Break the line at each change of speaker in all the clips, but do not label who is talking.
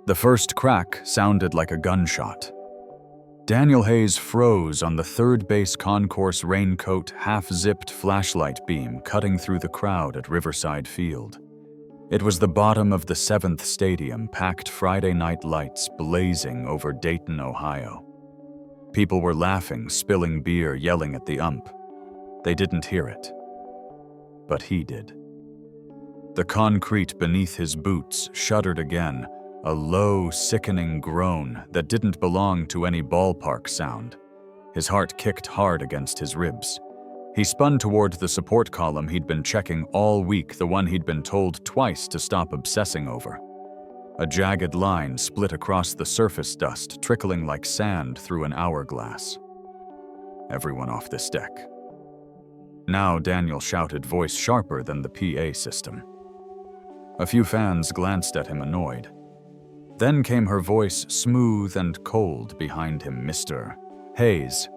The first crack sounded like a gunshot. Daniel Hayes froze on the third-base concourse raincoat half-zipped flashlight beam cutting through the crowd at Riverside Field. It was the bottom of the 7th Stadium, packed Friday night lights blazing over Dayton, Ohio. People were laughing, spilling beer, yelling at the ump. They didn't hear it. But he did. The concrete beneath his boots shuddered again, a low, sickening groan that didn't belong to any ballpark sound. His heart kicked hard against his ribs. He spun toward the support column he'd been checking all week, the one he'd been told twice to stop obsessing over. A jagged line split across the surface dust, trickling like sand through an hourglass. Everyone off this deck. Now Daniel shouted, voice sharper than the PA system. A few fans glanced at him, annoyed. Then came her voice, smooth and cold behind him. Mr. Hayes,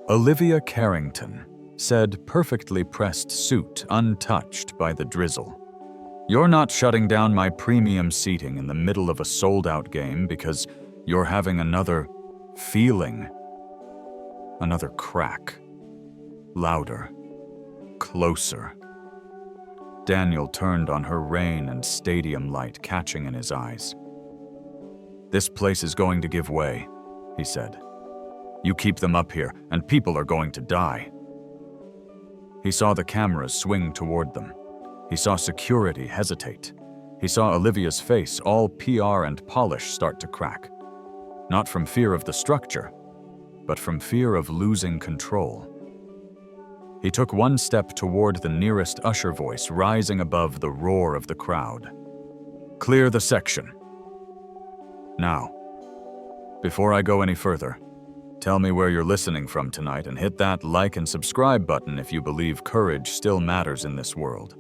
Olivia Carrington, said, perfectly pressed suit, untouched by the drizzle. You're not shutting down my premium seating in the middle of a sold-out game because you're having another feeling. Another crack. Louder. Closer. Daniel turned on her, rain and stadium light catching in his eyes. This place is going to give way, he said. You keep them up here, and people are going to die. He saw the cameras swing toward them. He saw security hesitate. He saw Olivia's face, all PR and polish, start to crack. Not from fear of the structure, but from fear of losing control. He took one step toward the nearest usher voice, rising above the roar of the crowd. Clear the section. Now, before I go any further, tell me where you're listening from tonight and hit that like and subscribe button if you believe courage still matters in this world.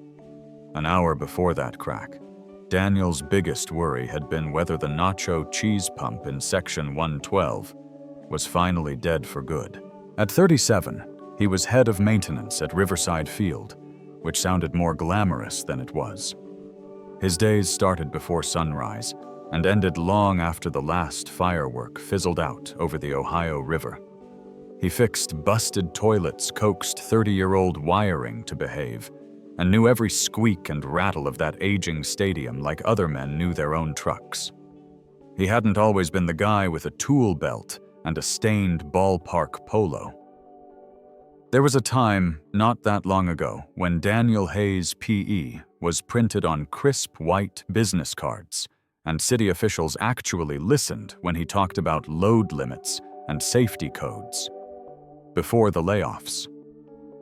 An hour before that crack, Daniel's biggest worry had been whether the nacho cheese pump in section 112 was finally dead for good. At 37, he was head of maintenance at Riverside Field, which sounded more glamorous than it was. His days started before sunrise and ended long after the last firework fizzled out over the Ohio River. He fixed busted toilets, coaxed 30-year-old wiring to behave, and knew every squeak and rattle of that aging stadium like other men knew their own trucks. He hadn't always been the guy with a tool belt and a stained ballpark polo. There was a time, not that long ago, when Daniel Hayes P.E. was printed on crisp white business cards, and city officials actually listened when he talked about load limits and safety codes. Before the layoffs.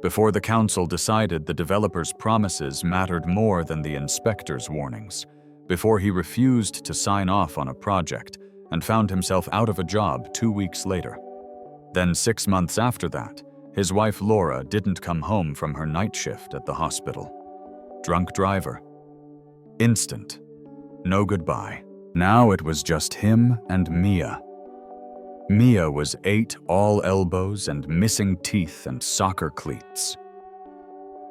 Before the council decided the developer's promises mattered more than the inspector's warnings. Before he refused to sign off on a project and found himself out of a job 2 weeks later. Then 6 months after that, his wife Laura didn't come home from her night shift at the hospital. Drunk driver. Instant. No goodbye. Now it was just him and Mia. Mia was 8 all elbows and missing teeth and soccer cleats.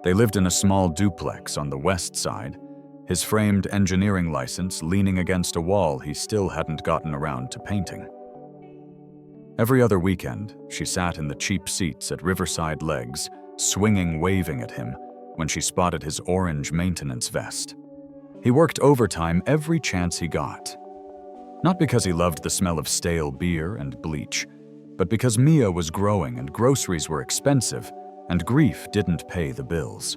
They lived in a small duplex on the west side, his framed engineering license leaning against a wall he still hadn't gotten around to painting. Every other weekend, she sat in the cheap seats at Riverside Legs, swinging, waving at him when she spotted his orange maintenance vest. He worked overtime every chance he got. Not because he loved the smell of stale beer and bleach, but because Mia was growing and groceries were expensive and grief didn't pay the bills.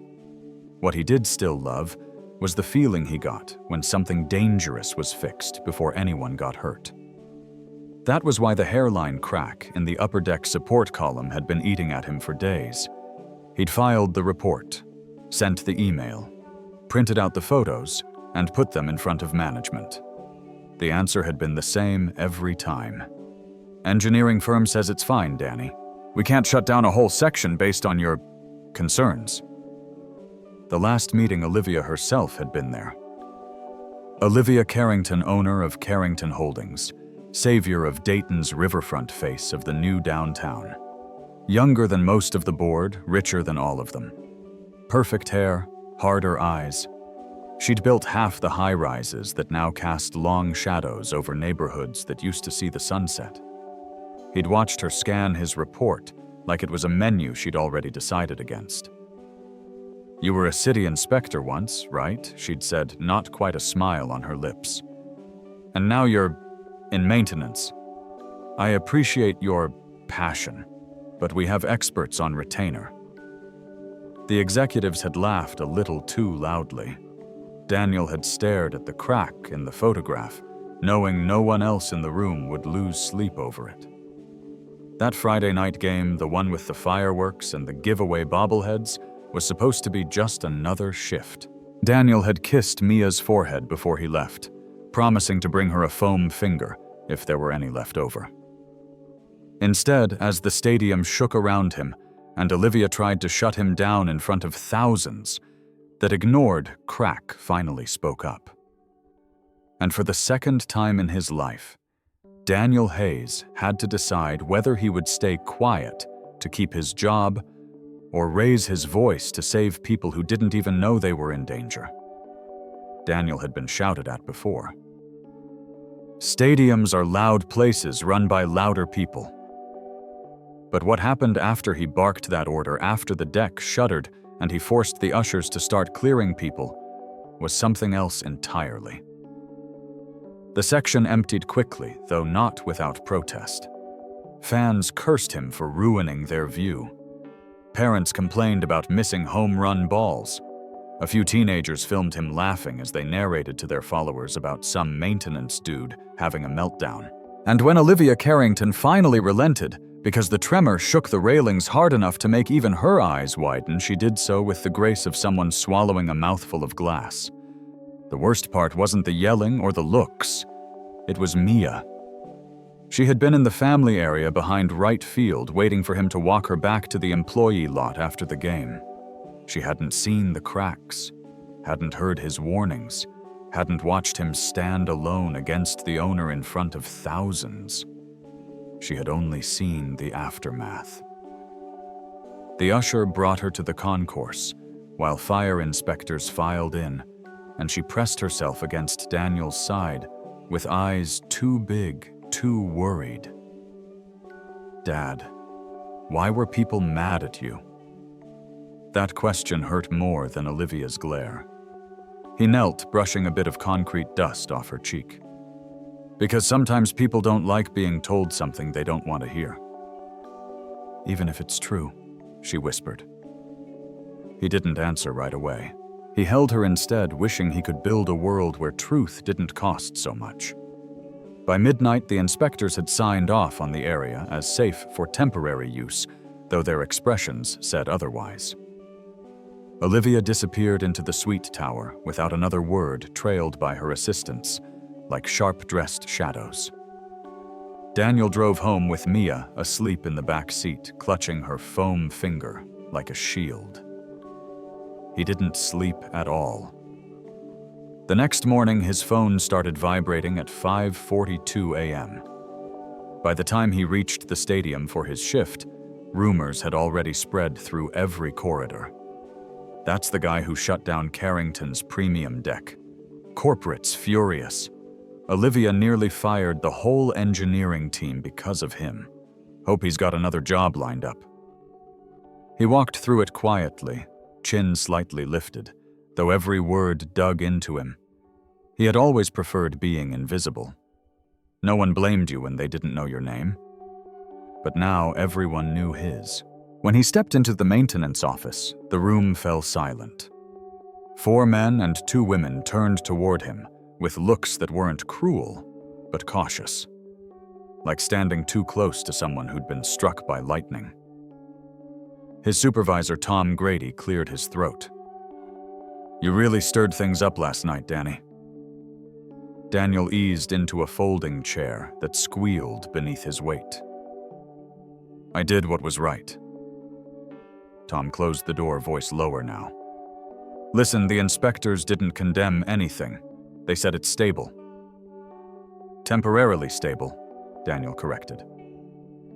What he did still love was the feeling he got when something dangerous was fixed before anyone got hurt. That was why the hairline crack in the upper deck support column had been eating at him for days. He'd filed the report, sent the email, printed out the photos, and put them in front of management. The answer had been the same every time. Engineering firm says it's fine, Danny. We can't shut down a whole section based on your concerns. The last meeting, Olivia herself had been there. Olivia Carrington, owner of Carrington Holdings, savior of Dayton's riverfront face of the new downtown. Younger than most of the board, richer than all of them. Perfect hair, harder eyes. She'd built half the high-rises that now cast long shadows over neighborhoods that used to see the sunset. He'd watched her scan his report like it was a menu she'd already decided against. "You were a city inspector once, right?" she'd said, not quite a smile on her lips. "And now you're in maintenance. I appreciate your passion, but we have experts on retainer." The executives had laughed a little too loudly. Daniel had stared at the crack in the photograph, knowing no one else in the room would lose sleep over it. That Friday night game, the one with the fireworks and the giveaway bobbleheads, was supposed to be just another shift. Daniel had kissed Mia's forehead before he left, promising to bring her a foam finger if there were any left over. Instead, as the stadium shook around him and Olivia tried to shut him down in front of thousands that ignored, Crack finally spoke up. And for the second time in his life, Daniel Hayes had to decide whether he would stay quiet to keep his job or raise his voice to save people who didn't even know they were in danger. Daniel had been shouted at before. Stadiums are loud places run by louder people. But what happened after he barked that order, after the deck shuddered and he forced the ushers to start clearing people, was something else entirely. The section emptied quickly, though not without protest. Fans cursed him for ruining their view. Parents complained about missing home run balls. A few teenagers filmed him laughing as they narrated to their followers about some maintenance dude having a meltdown. And when Olivia Carrington finally relented, because the tremor shook the railings hard enough to make even her eyes widen, she did so with the grace of someone swallowing a mouthful of glass. The worst part wasn't the yelling or the looks. It was Mia. She had been in the family area behind right field, waiting for him to walk her back to the employee lot after the game. She hadn't seen the cracks, hadn't heard his warnings, hadn't watched him stand alone against the owner in front of thousands. She had only seen the aftermath. The usher brought her to the concourse, while fire inspectors filed in, and she pressed herself against Daniel's side, with eyes too big, too worried. "Dad, why were people mad at you?" That question hurt more than Olivia's glare. He knelt, brushing a bit of concrete dust off her cheek. "Because sometimes people don't like being told something they don't want to hear." "Even if it's true," she whispered. He didn't answer right away. He held her instead, wishing he could build a world where truth didn't cost so much. By midnight, the inspectors had signed off on the area as safe for temporary use, though their expressions said otherwise. Olivia disappeared into the suite tower without another word, trailed by her assistants, like sharp-dressed shadows. Daniel drove home with Mia asleep in the back seat, clutching her foam finger like a shield. He didn't sleep at all. The next morning, his phone started vibrating at 5:42 a.m. By the time he reached the stadium for his shift, rumors had already spread through every corridor. "That's the guy who shut down Carrington's premium deck. Corporates furious. Olivia nearly fired the whole engineering team because of him. Hope he's got another job lined up." He walked through it quietly, chin slightly lifted, though every word dug into him. He had always preferred being invisible. No one blamed you when they didn't know your name. But now everyone knew his. When he stepped into the maintenance office, the room fell silent. 4 men and 2 women turned toward him, with looks that weren't cruel, but cautious, like standing too close to someone who'd been struck by lightning. His supervisor, Tom Grady, cleared his throat. "You really stirred things up last night, Danny." Daniel eased into a folding chair that squealed beneath his weight. "I did what was right." Tom closed the door, voice lower now. "Listen, the inspectors didn't condemn anything. They said it's stable." "Temporarily stable," Daniel corrected.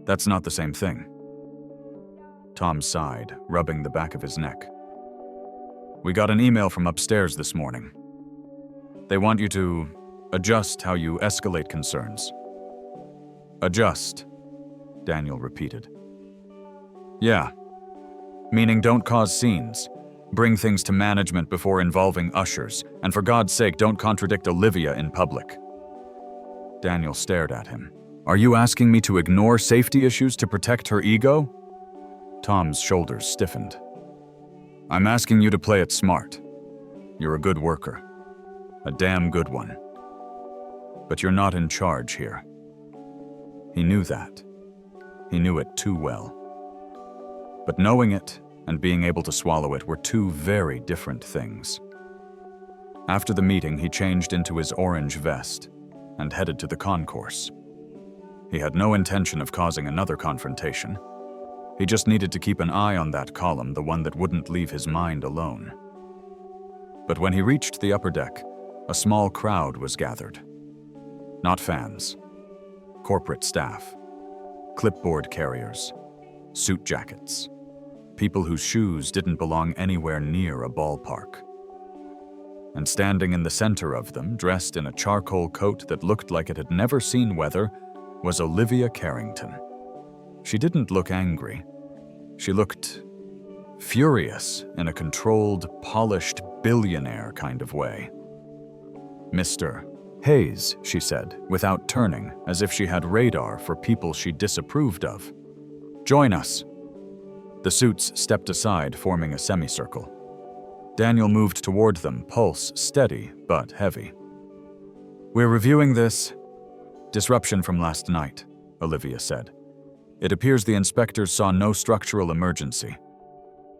"That's not the same thing." Tom sighed, rubbing the back of his neck. "We got an email from upstairs this morning. They want you to adjust how you escalate concerns. Adjust, Daniel repeated. Yeah, meaning don't cause scenes. Bring things to management before involving ushers, and for God's sake, don't contradict Olivia in public. Daniel stared at him. Are you asking me to ignore safety issues to protect her ego? Tom's shoulders stiffened. I'm asking you to play it smart. You're a good worker. A damn good one. But you're not in charge here. He knew that. He knew it too well. But knowing it and being able to swallow it were two very different things. After the meeting, he changed into his orange vest and headed to the concourse. He had no intention of causing another confrontation. He just needed to keep an eye on that column, the one that wouldn't leave his mind alone. But when he reached the upper deck, a small crowd was gathered. Not fans. Corporate staff. Clipboard carriers. Suit jackets. People whose shoes didn't belong anywhere near a ballpark. And standing in the center of them, dressed in a charcoal coat that looked like it had never seen weather, was Olivia Carrington. She didn't look angry. She looked furious in a controlled, polished billionaire kind of way. Mr. Hayes, she said, without turning, as if she had radar for people she disapproved of. Join us. The suits stepped aside, forming a semicircle. Daniel moved toward them, pulse steady but heavy. We're reviewing this disruption from last night, Olivia said. It appears the inspectors saw no structural emergency.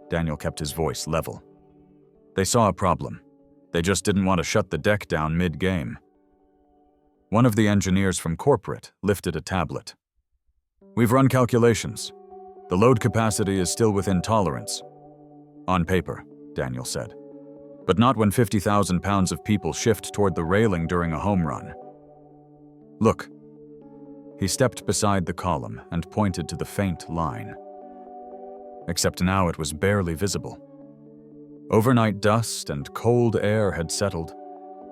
Daniel kept his voice level. They saw a problem. They just didn't want to shut the deck down mid-game. One of the engineers from corporate lifted a tablet. We've run calculations. The load capacity is still within tolerance. On paper, Daniel said. But not when 50,000 pounds of people shift toward the railing during a home run. Look. He stepped beside the column and pointed to the faint line. Except now it was barely visible. Overnight dust and cold air had settled.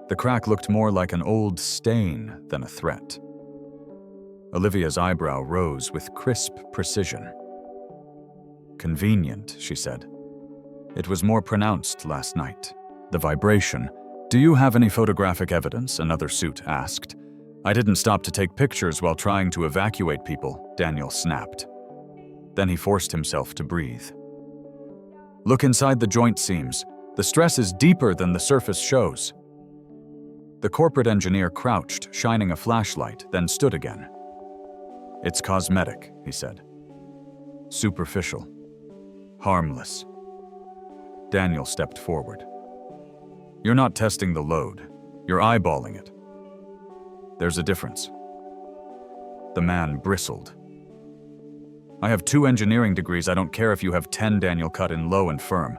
The crack looked more like an old stain than a threat. Olivia's eyebrow rose with crisp precision. Convenient, she said. It was more pronounced last night. The vibration. Do you have any photographic evidence? Another suit asked. I didn't stop to take pictures while trying to evacuate people, Daniel snapped. Then he forced himself to breathe. Look inside the joint seams. The stress is deeper than the surface shows. The corporate engineer crouched, shining a flashlight, then stood again. It's cosmetic, he said. Superficial. Harmless. Daniel stepped forward. You're not testing the load. You're eyeballing it. There's a difference. The man bristled. I have 2 engineering degrees. I don't care if you have 10, Daniel cut in low and firm.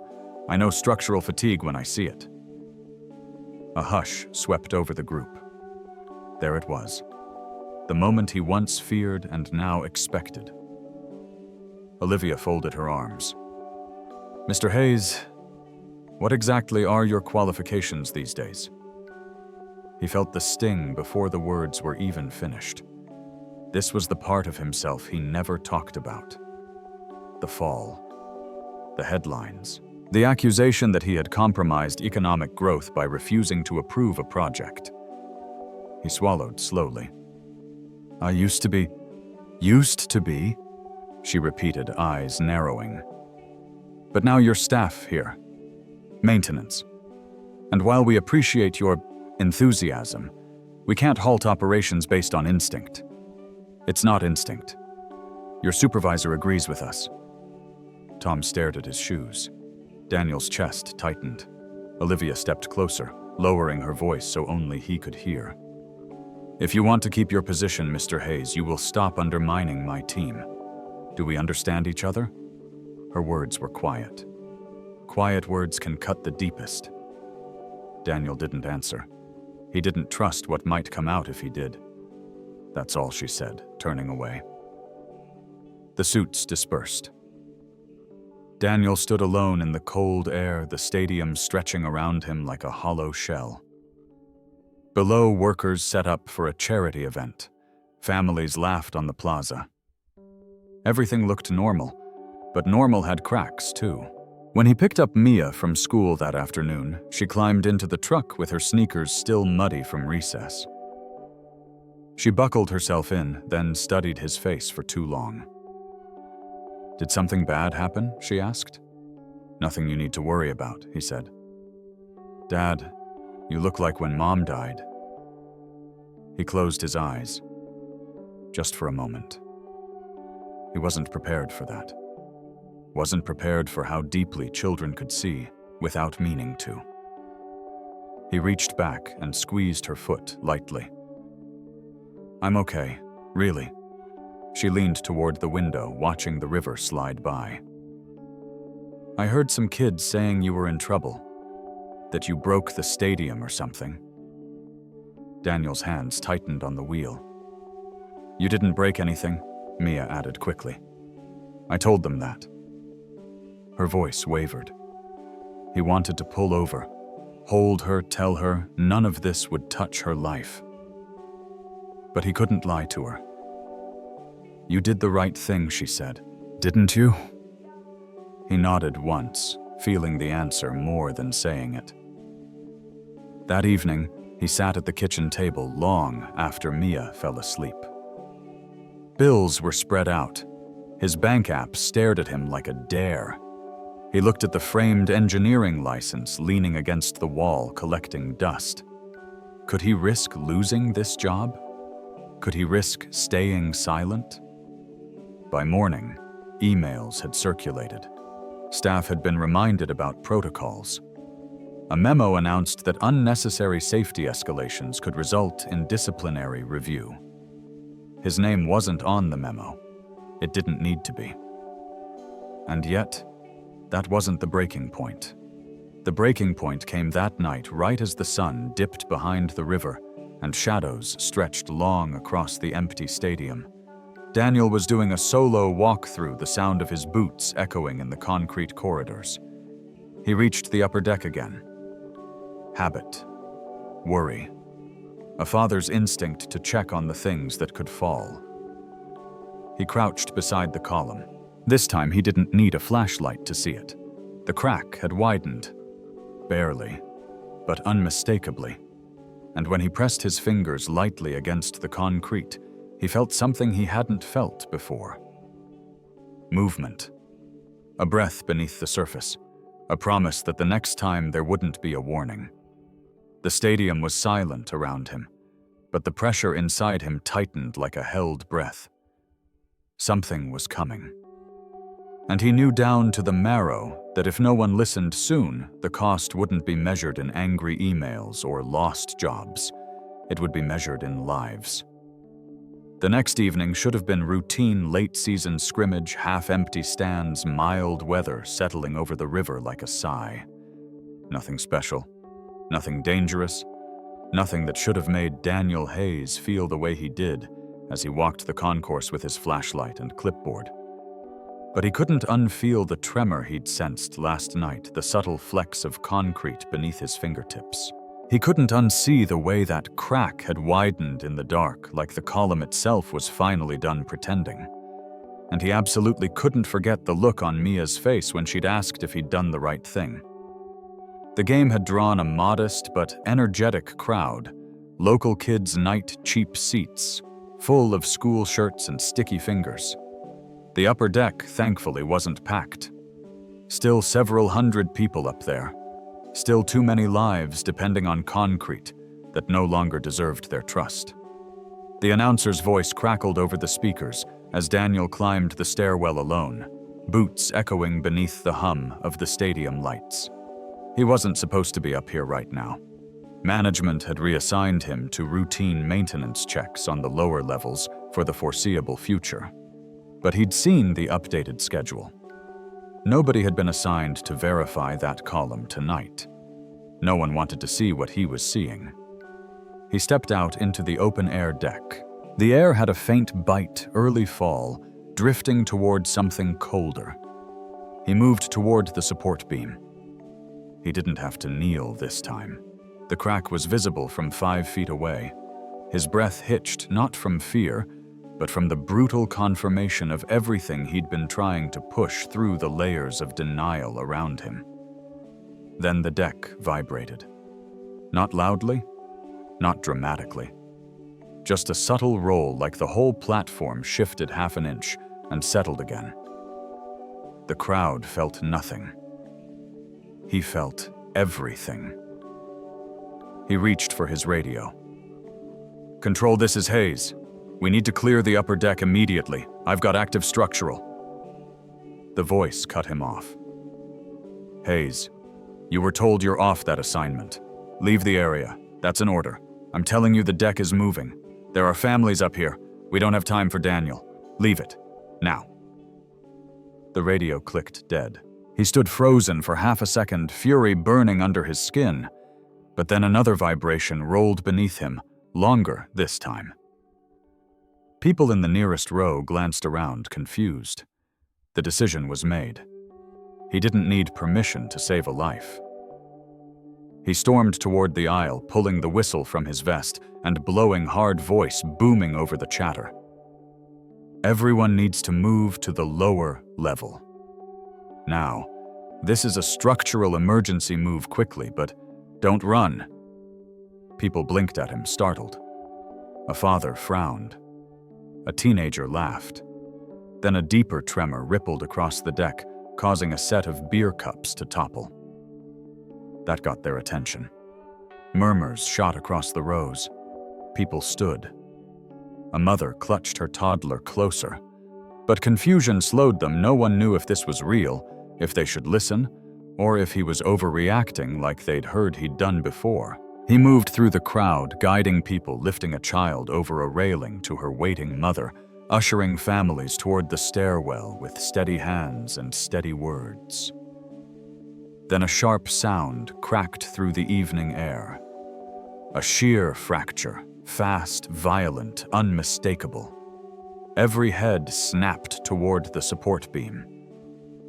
I know structural fatigue when I see it. A hush swept over the group. There it was. The moment he once feared and now expected. Olivia folded her arms. Mr. Hayes, what exactly are your qualifications these days? He felt the sting before the words were even finished. This was the part of himself he never talked about. The fall. The headlines. The accusation that he had compromised economic growth by refusing to approve a project. He swallowed slowly. I used to be, she repeated, eyes narrowing. But now you're staff here. Maintenance. And while we appreciate your enthusiasm, we can't halt operations based on instinct. It's not instinct. Your supervisor agrees with us. Tom stared at his shoes. Daniel's chest tightened. Olivia stepped closer, lowering her voice so only he could hear. If you want to keep your position, Mr. Hayes, you will stop undermining my team. Do we understand each other? Her words were quiet. Quiet words can cut the deepest. Daniel didn't answer. He didn't trust what might come out if he did. That's all she said, turning away. The suits dispersed. Daniel stood alone in the cold air, the stadium stretching around him like a hollow shell. Below, workers set up for a charity event. Families laughed on the plaza. Everything looked normal, but normal had cracks too. When he picked up Mia from school that afternoon, she climbed into the truck with her sneakers still muddy from recess. She buckled herself in, then studied his face for too long. "Did something bad happen?" she asked. "Nothing you need to worry about," he said. "Dad, you look like when Mom died." He closed his eyes, just for a moment. He wasn't prepared for that. Wasn't prepared for how deeply children could see without meaning to. He reached back and squeezed her foot lightly. "I'm okay, really." She leaned toward the window, watching the river slide by. "I heard some kids saying you were in trouble, that you broke the stadium or something." Daniel's hands tightened on the wheel. "You didn't break anything," Mia added quickly. "I told them that." Her voice wavered. He wanted to pull over, hold her, tell her none of this would touch her life. But he couldn't lie to her. "You did the right thing," she said. "Didn't you?" He nodded once, feeling the answer more than saying it. That evening, he sat at the kitchen table long after Mia fell asleep. Bills were spread out. His bank app stared at him like a dare. He looked at the framed engineering license leaning against the wall, collecting dust. Could he risk losing this job? Could he risk staying silent? By morning, emails had circulated. Staff had been reminded about protocols. A memo announced that unnecessary safety escalations could result in disciplinary review. His name wasn't on the memo. It didn't need to be. And yet, that wasn't the breaking point. The breaking point came that night, right as the sun dipped behind the river and shadows stretched long across the empty stadium. Daniel was doing a solo walk through, the sound of his boots echoing in the concrete corridors. He reached the upper deck again. Habit. Worry. A father's instinct to check on the things that could fall. He crouched beside the column. This time he didn't need a flashlight to see it. The crack had widened. Barely, but unmistakably. And when he pressed his fingers lightly against the concrete, he felt something he hadn't felt before. Movement. A breath beneath the surface. A promise that the next time there wouldn't be a warning. The stadium was silent around him, but the pressure inside him tightened like a held breath. Something was coming. And he knew down to the marrow that if no one listened soon, the cost wouldn't be measured in angry emails or lost jobs. It would be measured in lives. The next evening should have been routine late-season scrimmage, half-empty stands, mild weather settling over the river like a sigh. Nothing special, nothing dangerous, nothing that should have made Daniel Hayes feel the way he did as he walked the concourse with his flashlight and clipboard. But he couldn't unfeel the tremor he'd sensed last night, the subtle flecks of concrete beneath his fingertips. He couldn't unsee the way that crack had widened in the dark, like the column itself was finally done pretending. And he absolutely couldn't forget the look on Mia's face when she'd asked if he'd done the right thing. The game had drawn a modest but energetic crowd, local kids' night cheap seats, full of school shirts and sticky fingers. The upper deck, thankfully, wasn't packed. Still several hundred people up there. Still too many lives depending on concrete that no longer deserved their trust. The announcer's voice crackled over the speakers as Daniel climbed the stairwell alone, boots echoing beneath the hum of the stadium lights. He wasn't supposed to be up here right now. Management had reassigned him to routine maintenance checks on the lower levels for the foreseeable future. But he'd seen the updated schedule. Nobody had been assigned to verify that column tonight. No one wanted to see what he was seeing. He stepped out into the open-air deck. The air had a faint bite, early fall, drifting toward something colder. He moved toward the support beam. He didn't have to kneel this time. The crack was visible from 5 feet away. His breath hitched not from fear, but from the brutal confirmation of everything he'd been trying to push through the layers of denial around him. Then the deck vibrated. Not loudly, not dramatically. Just a subtle roll, like the whole platform shifted half an inch and settled again. The crowd felt nothing. He felt everything. He reached for his radio. "Control, this is Hayes. We need to clear the upper deck immediately. I've got active structural." The voice cut him off. "Hayes, you were told you're off that assignment. Leave the area. That's an order. I'm telling you the deck is moving. There are families up here. We don't have time for Daniel. Leave it. Now." The radio clicked dead. He stood frozen for half a second, fury burning under his skin. But then another vibration rolled beneath him, longer this time. People in the nearest row glanced around, confused. The decision was made. He didn't need permission to save a life. He stormed toward the aisle, pulling the whistle from his vest and blowing hard voice booming over the chatter. Everyone needs to move to the lower level. Now, this is a structural emergency. Move quickly, but don't run. People blinked at him, startled. A father frowned. A teenager laughed. Then a deeper tremor rippled across the deck, causing a set of beer cups to topple. That got their attention. Murmurs shot across the rows. People stood. A mother clutched her toddler closer. But confusion slowed them. No one knew if this was real, if they should listen, or if he was overreacting like they'd heard he'd done before. He moved through the crowd, guiding people, lifting a child over a railing to her waiting mother, ushering families toward the stairwell with steady hands and steady words. Then a sharp sound cracked through the evening air. A shear fracture, fast, violent, unmistakable. Every head snapped toward the support beam.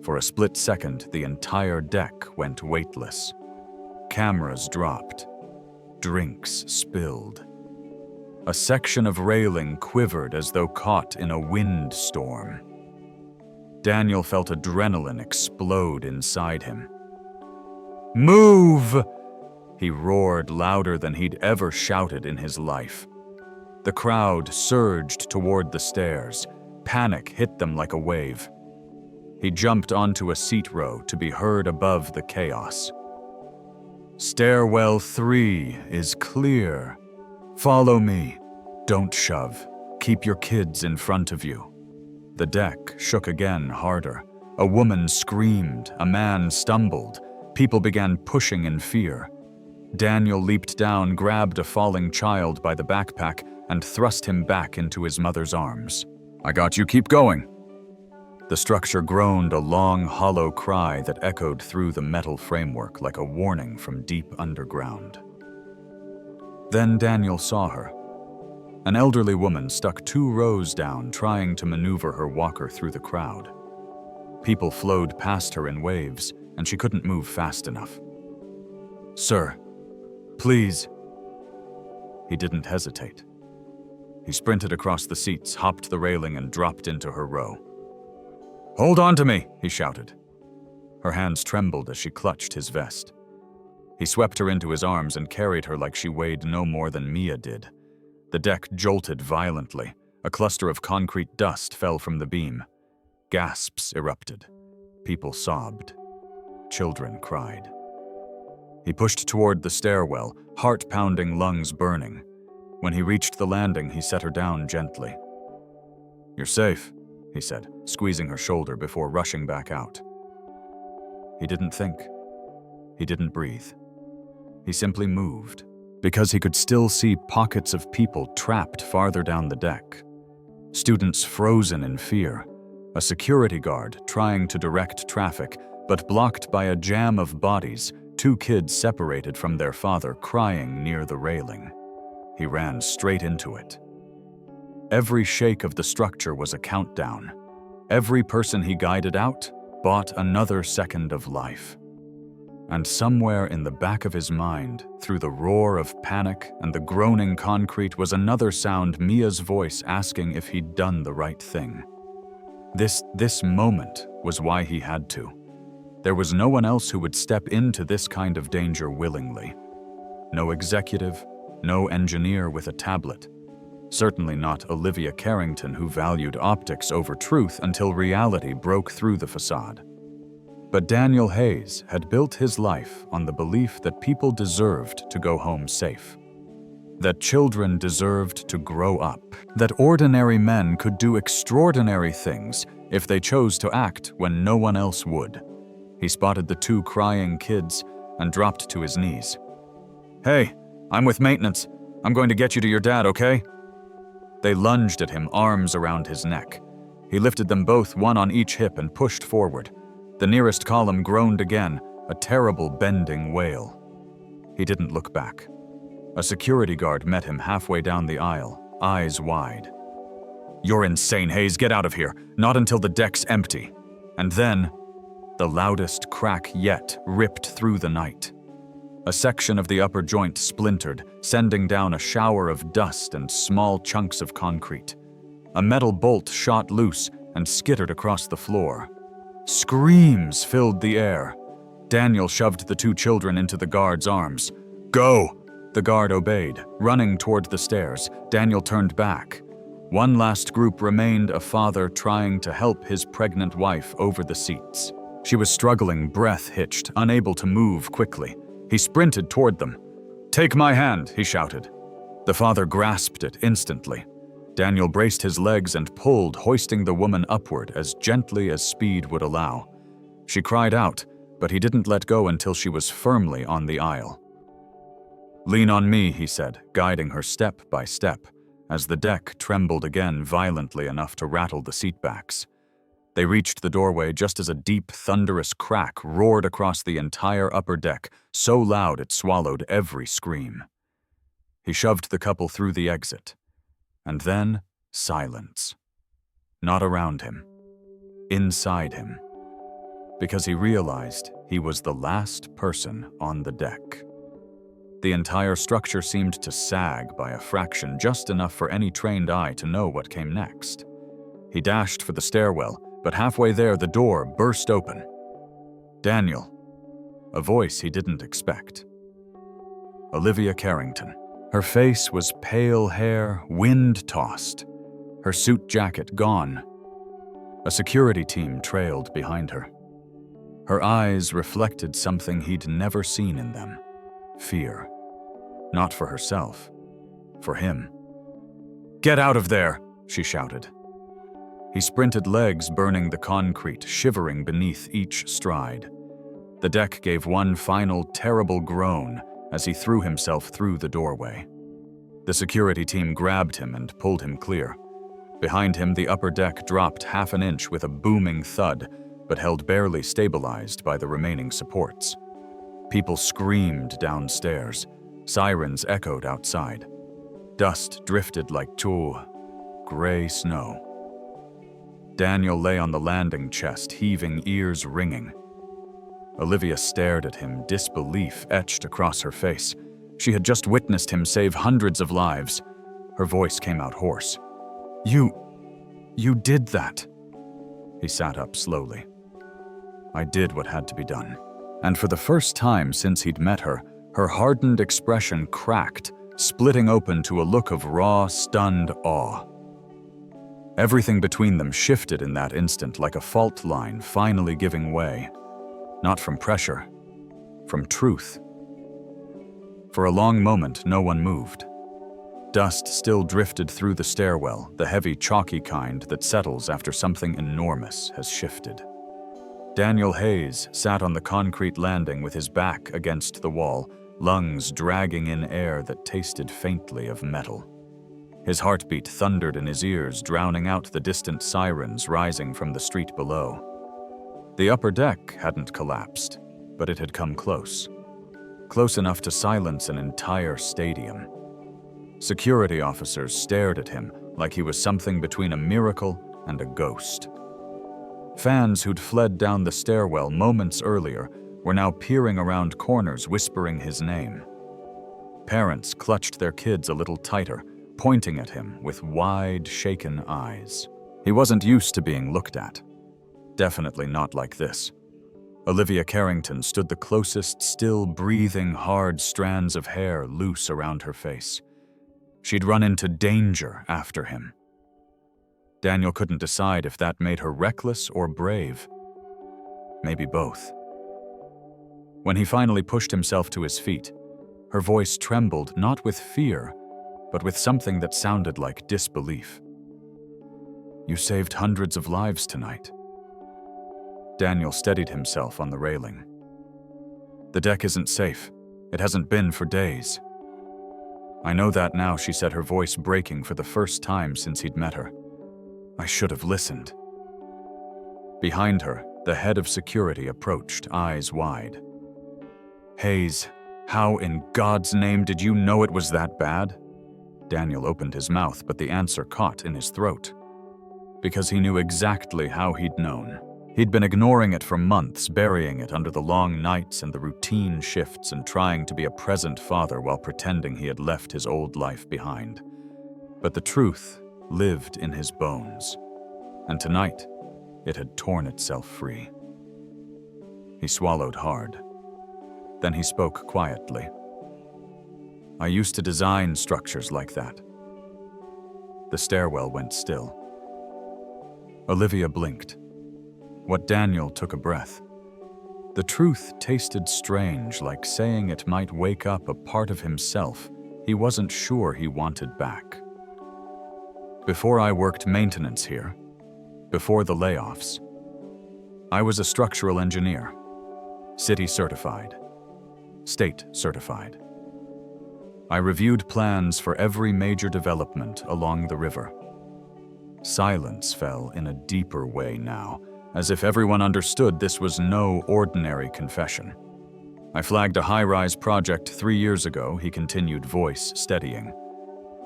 For a split second, the entire deck went weightless. Cameras dropped. Drinks spilled. A section of railing quivered as though caught in a windstorm. Daniel felt adrenaline explode inside him. "Move!" he roared louder than he'd ever shouted in his life. The crowd surged toward the stairs. Panic hit them like a wave. He jumped onto a seat row to be heard above the chaos. "Stairwell 3 is clear. Follow me. Don't shove. Keep your kids in front of you." The deck shook again, harder. A woman screamed. A man stumbled. People began pushing in fear. Daniel leaped down, grabbed a falling child by the backpack, and thrust him back into his mother's arms. "I got you, keep going." The structure groaned, a long, hollow cry that echoed through the metal framework like a warning from deep underground. Then Daniel saw her. An elderly woman stuck 2 rows down, trying to maneuver her walker through the crowd. People flowed past her in waves, and she couldn't move fast enough. "Sir, please." He didn't hesitate. He sprinted across the seats, hopped the railing, and dropped into her row. "Hold on to me," he shouted. Her hands trembled as she clutched his vest. He swept her into his arms and carried her like she weighed no more than Mia did. The deck jolted violently. A cluster of concrete dust fell from the beam. Gasps erupted. People sobbed. Children cried. He pushed toward the stairwell, heart-pounding, lungs burning. When he reached the landing, he set her down gently. "You're safe," he said, squeezing her shoulder before rushing back out. He didn't think. He didn't breathe. He simply moved, because he could still see pockets of people trapped farther down the deck. Students frozen in fear. A security guard trying to direct traffic, but blocked by a jam of bodies, 2 kids separated from their father crying near the railing. He ran straight into it. Every shake of the structure was a countdown. Every person he guided out bought another second of life. And somewhere in the back of his mind, through the roar of panic and the groaning concrete, was another sound, Mia's voice asking if he'd done the right thing. This moment was why he had to. There was no one else who would step into this kind of danger willingly. No executive, no engineer with a tablet. Certainly not Olivia Carrington, who valued optics over truth until reality broke through the facade. But Daniel Hayes had built his life on the belief that people deserved to go home safe. That children deserved to grow up. That ordinary men could do extraordinary things if they chose to act when no one else would. He spotted the two crying kids and dropped to his knees. "Hey, I'm with maintenance. I'm going to get you to your dad, okay?" They lunged at him, arms around his neck. He lifted them both, one on each hip, and pushed forward. The nearest column groaned again, a terrible bending wail. He didn't look back. A security guard met him halfway down the aisle, eyes wide. "You're insane, Hayes. Get out of here. Not until the deck's empty." And then, the loudest crack yet ripped through the night. A section of the upper joint splintered, sending down a shower of dust and small chunks of concrete. A metal bolt shot loose and skittered across the floor. Screams filled the air. Daniel shoved the two children into the guard's arms. "Go!" The guard obeyed, running toward the stairs. Daniel turned back. One last group remained, a father trying to help his pregnant wife over the seats. She was struggling, breath hitched, unable to move quickly. He sprinted toward them. "Take my hand," he shouted. The father grasped it instantly. Daniel braced his legs and pulled, hoisting the woman upward as gently as speed would allow. She cried out, but he didn't let go until she was firmly on the aisle. "Lean on me," he said, guiding her step by step, as the deck trembled again violently enough to rattle the seatbacks. They reached the doorway just as a deep, thunderous crack roared across the entire upper deck, so loud it swallowed every scream. He shoved the couple through the exit. And then, silence. Not around him. Inside him. Because he realized he was the last person on the deck. The entire structure seemed to sag by a fraction, just enough for any trained eye to know what came next. He dashed for the stairwell, but halfway there the door burst open. "Daniel." A voice he didn't expect. Olivia Carrington. Her face was pale hair, wind-tossed. Her suit jacket gone. A security team trailed behind her. Her eyes reflected something he'd never seen in them. Fear. Not for herself. For him. "Get out of there!" she shouted. He sprinted, legs burning the concrete, shivering beneath each stride. The deck gave one final terrible groan as he threw himself through the doorway. The security team grabbed him and pulled him clear. Behind him, the upper deck dropped half an inch with a booming thud, but held barely stabilized by the remaining supports. People screamed downstairs. Sirens echoed outside. Dust drifted like gray snow. Daniel lay on the landing chest, heaving, ears ringing. Olivia stared at him, disbelief etched across her face. She had just witnessed him save hundreds of lives. Her voice came out hoarse. You did that." He sat up slowly. "I did what had to be done." And for the first time since he'd met her, her hardened expression cracked, splitting open to a look of raw, stunned awe. Everything between them shifted in that instant, like a fault line finally giving way. Not from pressure, from truth. For a long moment, no one moved. Dust still drifted through the stairwell, the heavy, chalky kind that settles after something enormous has shifted. Daniel Hayes sat on the concrete landing with his back against the wall, lungs dragging in air that tasted faintly of metal. His heartbeat thundered in his ears, drowning out the distant sirens rising from the street below. The upper deck hadn't collapsed, but it had come close. Close enough to silence an entire stadium. Security officers stared at him like he was something between a miracle and a ghost. Fans who'd fled down the stairwell moments earlier were now peering around corners, whispering his name. Parents clutched their kids a little tighter, pointing at him with wide, shaken eyes. He wasn't used to being looked at. Definitely not like this. Olivia Carrington stood the closest, still breathing hard strands of hair loose around her face. She'd run into danger after him. Daniel couldn't decide if that made her reckless or brave. Maybe both. When he finally pushed himself to his feet, her voice trembled not with fear, but with something that sounded like disbelief. "You saved hundreds of lives tonight." Daniel steadied himself on the railing. "The deck isn't safe. It hasn't been for days." "I know that now," she said, her voice breaking for the first time since he'd met her. "I should have listened." Behind her, the head of security approached, eyes wide. "Hayes, how in God's name did you know it was that bad?" Daniel opened his mouth, but the answer caught in his throat. Because he knew exactly how he'd known. He'd been ignoring it for months, burying it under the long nights and the routine shifts and trying to be a present father while pretending he had left his old life behind. But the truth lived in his bones, and tonight it had torn itself free. He swallowed hard. Then he spoke quietly. "I used to design structures like that." The stairwell went still. Olivia blinked. What Daniel took a breath. The truth tasted strange, like saying it might wake up a part of himself he wasn't sure he wanted back. "Before I worked maintenance here, before the layoffs, I was a structural engineer, city certified, state certified. I reviewed plans for every major development along the river." Silence fell in a deeper way now, as if everyone understood this was no ordinary confession. "I flagged a high-rise project 3 years ago," he continued, voice steadying.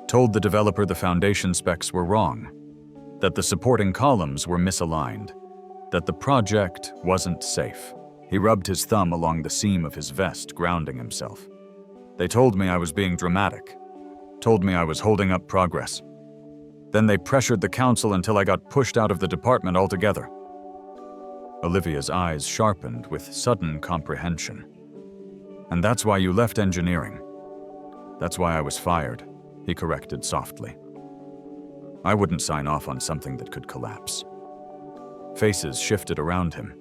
"Told the developer the foundation specs were wrong, that the supporting columns were misaligned, that the project wasn't safe." He rubbed his thumb along the seam of his vest, grounding himself. "They told me I was being dramatic, told me I was holding up progress. Then they pressured the council until I got pushed out of the department altogether." Olivia's eyes sharpened with sudden comprehension. "And that's why you left engineering." "That's why I was fired," he corrected softly. "I wouldn't sign off on something that could collapse." Faces shifted around him.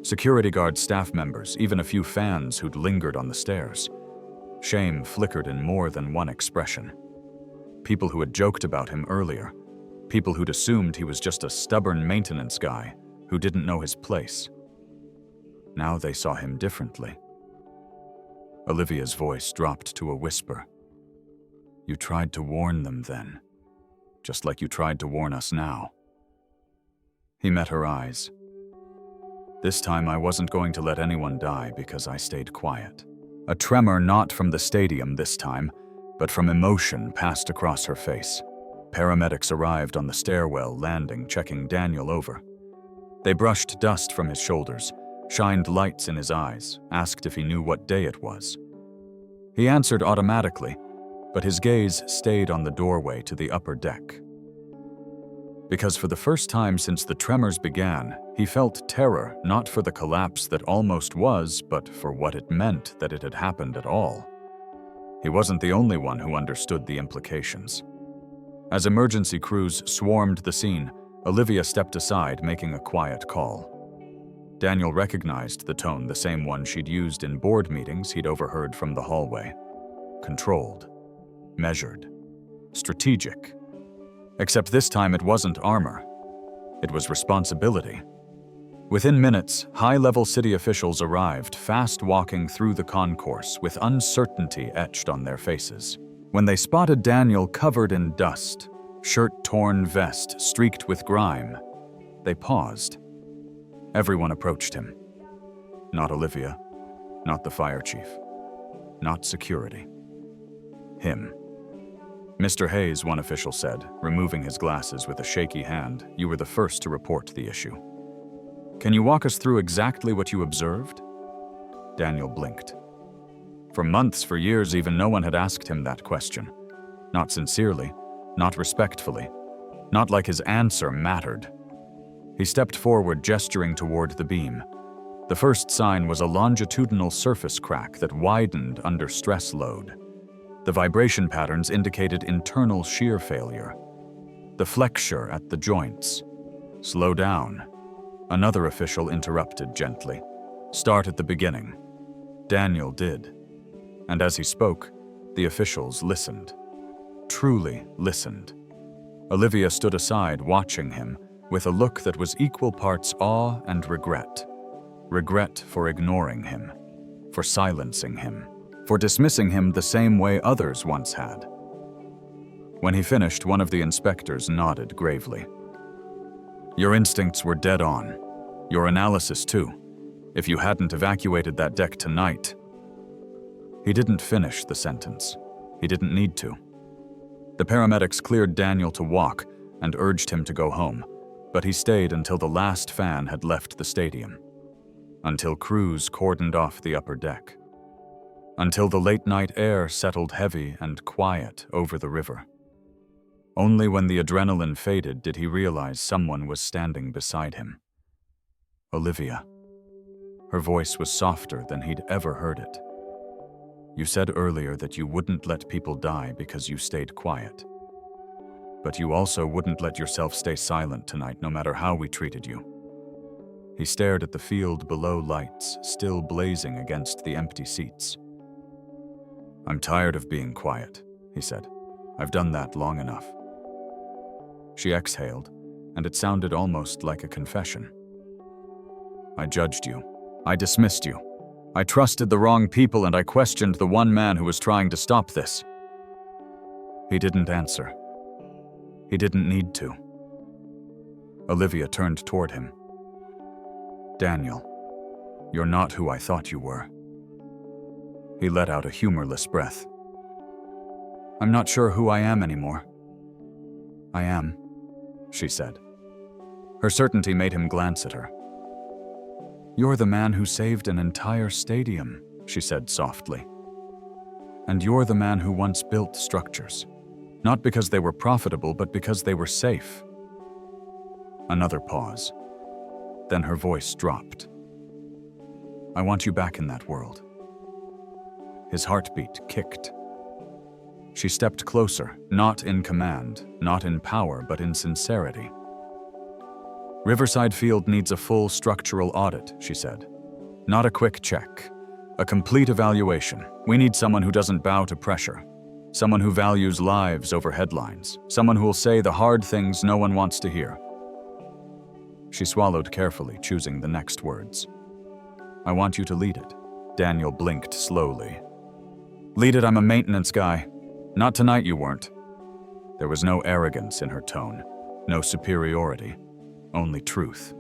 Security guard staff members, even a few fans who'd lingered on the stairs. Shame flickered in more than one expression. People who had joked about him earlier. People who'd assumed he was just a stubborn maintenance guy who didn't know his place. Now they saw him differently. Olivia's voice dropped to a whisper. "You tried to warn them then, just like you tried to warn us now." He met her eyes. "This time I wasn't going to let anyone die because I stayed quiet." A tremor not from the stadium this time, but from emotion passed across her face. Paramedics arrived on the stairwell landing, checking Daniel over. They brushed dust from his shoulders, shined lights in his eyes, asked if he knew what day it was. He answered automatically, but his gaze stayed on the doorway to the upper deck. Because for the first time since the tremors began, he felt terror not for the collapse that almost was, but for what it meant that it had happened at all. He wasn't the only one who understood the implications. As emergency crews swarmed the scene, Olivia stepped aside, making a quiet call. Daniel recognized the tone, the same one she'd used in board meetings he'd overheard from the hallway. Controlled, measured, strategic. Except this time it wasn't armor. It was responsibility. Within minutes, high-level city officials arrived, fast walking through the concourse with uncertainty etched on their faces. When they spotted Daniel covered in dust, shirt-torn vest streaked with grime, they paused. Everyone approached him. Not Olivia, not the fire chief, not security. Him. "Mr. Hayes," one official said, removing his glasses with a shaky hand, "you were the first to report the issue. Can you walk us through exactly what you observed?" Daniel blinked. For months, for years even, no one had asked him that question. Not sincerely, not respectfully, not like his answer mattered. He stepped forward, gesturing toward the beam. The first sign was a longitudinal surface crack that widened under stress load. The vibration patterns indicated internal shear failure. The flexure at the joints. Slow down. Another official interrupted gently. Start at the beginning. Daniel did. And as he spoke, the officials listened. Truly listened. Olivia stood aside, watching him, with a look that was equal parts awe and regret. Regret for ignoring him, for silencing him, for dismissing him the same way others once had. When he finished, one of the inspectors nodded gravely. Your instincts were dead on. Your analysis too. If you hadn't evacuated that deck tonight. He didn't finish the sentence. He didn't need to. The paramedics cleared Daniel to walk and urged him to go home, but he stayed until the last fan had left the stadium. Until crews cordoned off the upper deck. Until the late-night air settled heavy and quiet over the river. Only when the adrenaline faded did he realize someone was standing beside him. Olivia. Her voice was softer than he'd ever heard it. You said earlier that you wouldn't let people die because you stayed quiet. But you also wouldn't let yourself stay silent tonight, no matter how we treated you. He stared at the field below, lights still blazing against the empty seats. I'm tired of being quiet, he said. I've done that long enough. She exhaled, and it sounded almost like a confession. I judged you. I dismissed you. I trusted the wrong people, and I questioned the one man who was trying to stop this. He didn't answer. He didn't need to. Olivia turned toward him. Daniel, you're not who I thought you were. He let out a humorless breath. I'm not sure who I am anymore. I am, she said. Her certainty made him glance at her. You're the man who saved an entire stadium, she said softly. And you're the man who once built structures. Not because they were profitable, but because they were safe. Another pause. Then her voice dropped. I want you back in that world. His heartbeat kicked. She stepped closer, not in command, not in power, but in sincerity. Riverside Field needs a full structural audit, she said. Not a quick check. A complete evaluation. We need someone who doesn't bow to pressure. Someone who values lives over headlines. Someone who will say the hard things no one wants to hear. She swallowed carefully, choosing the next words. I want you to lead it. Daniel blinked slowly. Lead it, I'm a maintenance guy. Not tonight, you weren't. There was no arrogance in her tone, no superiority, only truth.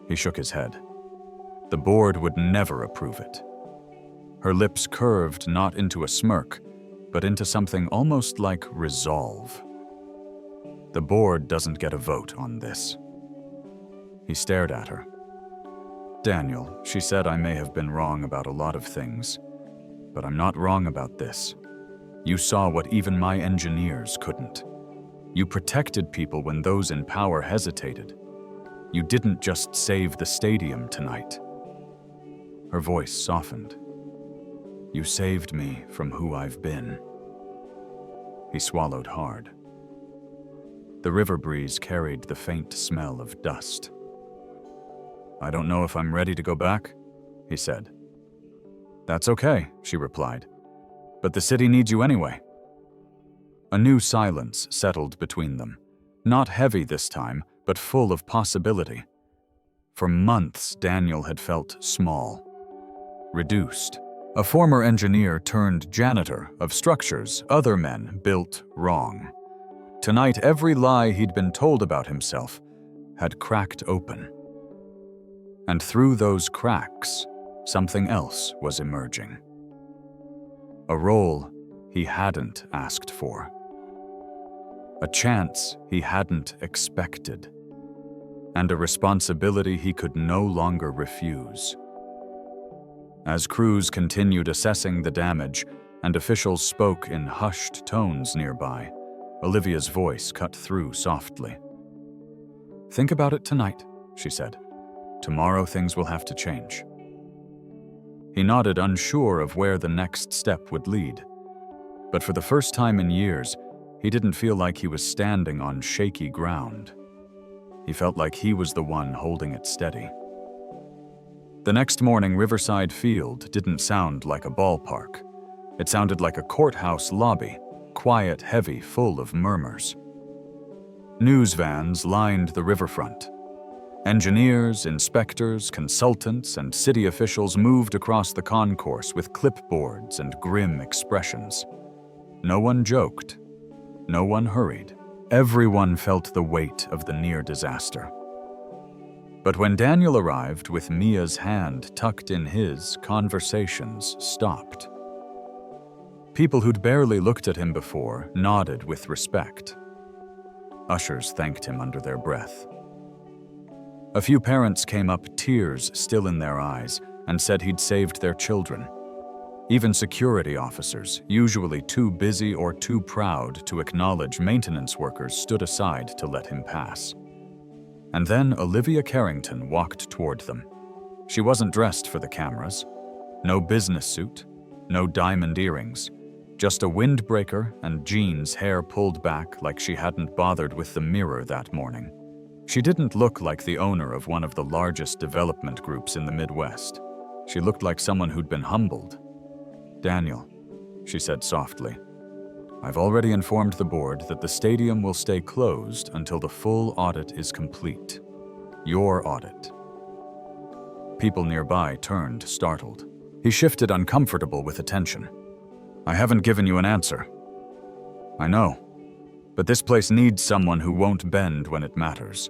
He shook his head. The board would never approve it. Her lips curved not into a smirk, but into something almost like resolve. The board doesn't get a vote on this. He stared at her. Daniel, she said, I may have been wrong about a lot of things, but I'm not wrong about this. You saw what even my engineers couldn't. You protected people when those in power hesitated. You didn't just save the stadium tonight. Her voice softened. You saved me from who I've been. He swallowed hard. The river breeze carried the faint smell of dust. I don't know if I'm ready to go back, he said. That's okay, she replied. But the city needs you anyway. A new silence settled between them. Not heavy this time, but full of possibility. For months, Daniel had felt small, reduced. A former engineer turned janitor of structures other men built wrong. Tonight, every lie he'd been told about himself had cracked open. And through those cracks, something else was emerging. A role he hadn't asked for. A chance he hadn't expected. And a responsibility he could no longer refuse. As crews continued assessing the damage and officials spoke in hushed tones nearby, Olivia's voice cut through softly. "Think about it tonight," she said. "Tomorrow things will have to change." He nodded, unsure of where the next step would lead. But for the first time in years, he didn't feel like he was standing on shaky ground. He felt like he was the one holding it steady. The next morning, Riverside Field didn't sound like a ballpark. It sounded like a courthouse lobby, quiet, heavy, full of murmurs. News vans lined the riverfront. Engineers, inspectors, consultants, and city officials moved across the concourse with clipboards and grim expressions. No one joked. No one hurried. Everyone felt the weight of the near disaster. But when Daniel arrived with Mia's hand tucked in his, conversations stopped. People who'd barely looked at him before nodded with respect. Ushers thanked him under their breath. A few parents came up, tears still in their eyes, and said he'd saved their children. Even security officers, usually too busy or too proud to acknowledge maintenance workers, stood aside to let him pass. And then Olivia Carrington walked toward them. She wasn't dressed for the cameras. No business suit, no diamond earrings, just a windbreaker and jeans, hair pulled back like she hadn't bothered with the mirror that morning. She didn't look like the owner of one of the largest development groups in the Midwest. She looked like someone who'd been humbled. "Daniel," she said softly, "I've already informed the board that the stadium will stay closed until the full audit is complete. Your audit." People nearby turned, startled. He shifted, uncomfortable with attention. "I haven't given you an answer." "I know. But this place needs someone who won't bend when it matters,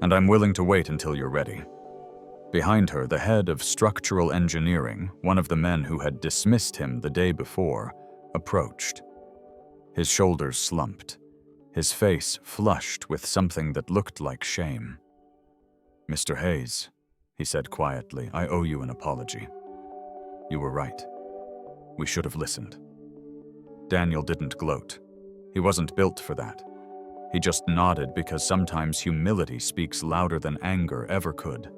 and I'm willing to wait until you're ready." Behind her, the head of structural engineering, one of the men who had dismissed him the day before, approached. His shoulders slumped, his face flushed with something that looked like shame. "Mr. Hayes," he said quietly, "I owe you an apology. You were right. We should have listened." Daniel didn't gloat. He wasn't built for that. He just nodded because sometimes humility speaks louder than anger ever could.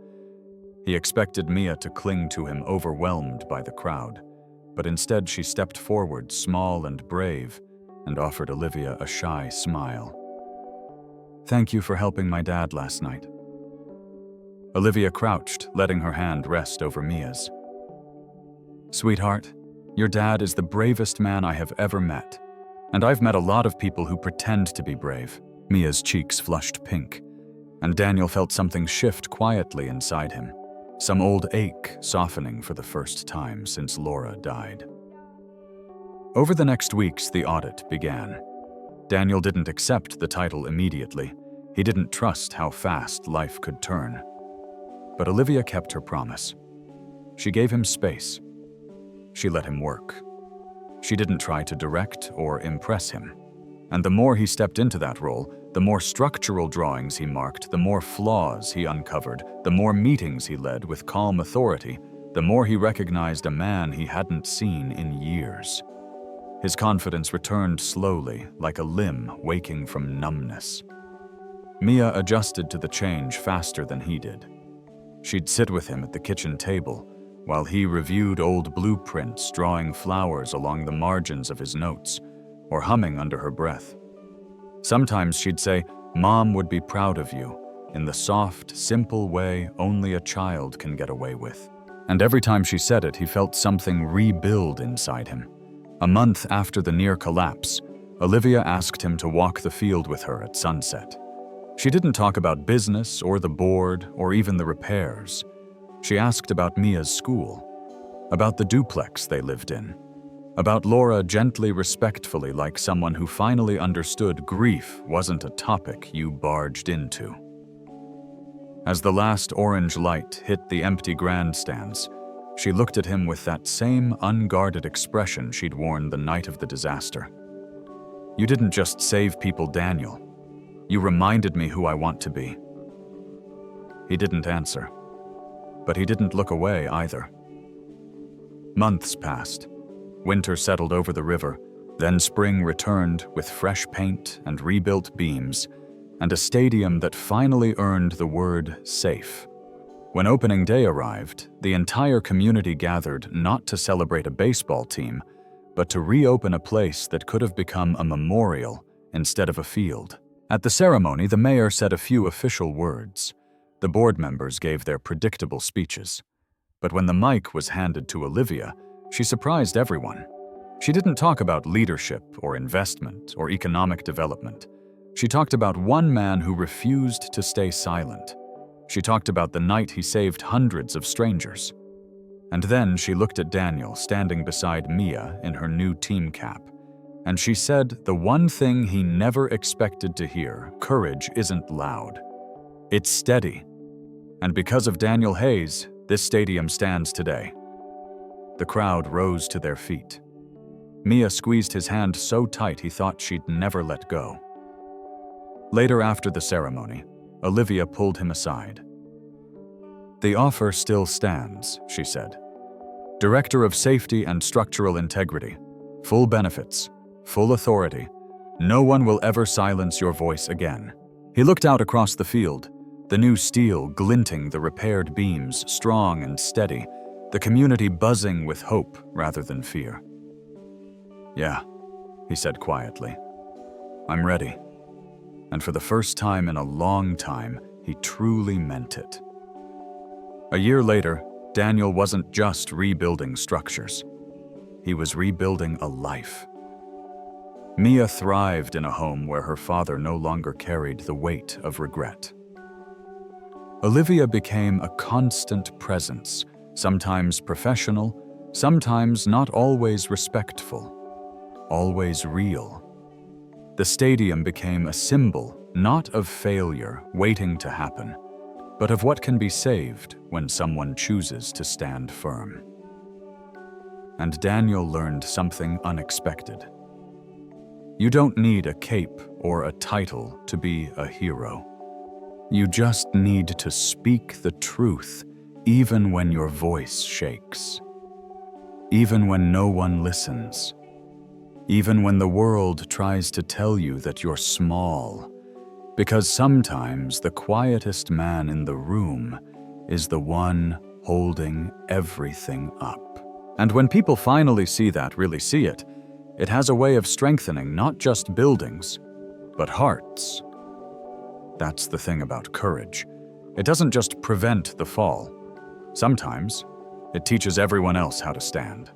He expected Mia to cling to him, overwhelmed by the crowd, but instead she stepped forward, small and brave, and offered Olivia a shy smile. "Thank you for helping my dad last night." Olivia crouched, letting her hand rest over Mia's. "Sweetheart, your dad is the bravest man I have ever met. And I've met a lot of people who pretend to be brave." Mia's cheeks flushed pink, and Daniel felt something shift quietly inside him, some old ache softening for the first time since Laura died. Over the next weeks, the audit began. Daniel didn't accept the title immediately. He didn't trust how fast life could turn. But Olivia kept her promise. She gave him space. She let him work. She didn't try to direct or impress him. And the more he stepped into that role, the more structural drawings he marked, the more flaws he uncovered, the more meetings he led with calm authority, the more he recognized a man he hadn't seen in years. His confidence returned slowly, like a limb waking from numbness. Mia adjusted to the change faster than he did. She'd sit with him at the kitchen table, while he reviewed old blueprints, drawing flowers along the margins of his notes, or humming under her breath. Sometimes she'd say, "Mom would be proud of you," in the soft, simple way only a child can get away with. And every time she said it, he felt something rebuild inside him. A month after the near collapse, Olivia asked him to walk the field with her at sunset. She didn't talk about business or the board or even the repairs. She asked about Mia's school, about the duplex they lived in, about Laura, gently, respectfully, like someone who finally understood grief wasn't a topic you barged into. As the last orange light hit the empty grandstands, she looked at him with that same unguarded expression she'd worn the night of the disaster. "You didn't just save people, Daniel. You reminded me who I want to be." He didn't answer. But he didn't look away either. Months passed. Winter settled over the river, then spring returned with fresh paint and rebuilt beams, and a stadium that finally earned the word safe. When opening day arrived, the entire community gathered not to celebrate a baseball team, but to reopen a place that could have become a memorial instead of a field. At the ceremony, the mayor said a few official words. The board members gave their predictable speeches. But when the mic was handed to Olivia, she surprised everyone. She didn't talk about leadership or investment or economic development. She talked about one man who refused to stay silent. She talked about the night he saved hundreds of strangers. And then she looked at Daniel standing beside Mia in her new team cap. And she said the one thing he never expected to hear: courage isn't loud. It's steady. And because of Daniel Hayes, this stadium stands today. The crowd rose to their feet. Mia squeezed his hand so tight he thought she'd never let go. Later after the ceremony, Olivia pulled him aside. "The offer still stands," she said. "Director of Safety and Structural Integrity, full benefits, full authority. No one will ever silence your voice again." He looked out across the field, the new steel glinting, the repaired beams strong and steady, the community buzzing with hope rather than fear. "Yeah," he said quietly. "I'm ready." And for the first time in a long time, he truly meant it. A year later, Daniel wasn't just rebuilding structures. He was rebuilding a life. Mia thrived in a home where her father no longer carried the weight of regret. Olivia became a constant presence, sometimes professional, sometimes not always respectful, always real. The stadium became a symbol, not of failure waiting to happen, but of what can be saved when someone chooses to stand firm. And Daniel learned something unexpected. You don't need a cape or a title to be a hero. You just need to speak the truth, even when your voice shakes. Even when no one listens. Even when the world tries to tell you that you're small. Because sometimes the quietest man in the room is the one holding everything up. And when people finally see that, really see it, it has a way of strengthening not just buildings, but hearts. That's the thing about courage. It doesn't just prevent the fall. Sometimes it teaches everyone else how to stand.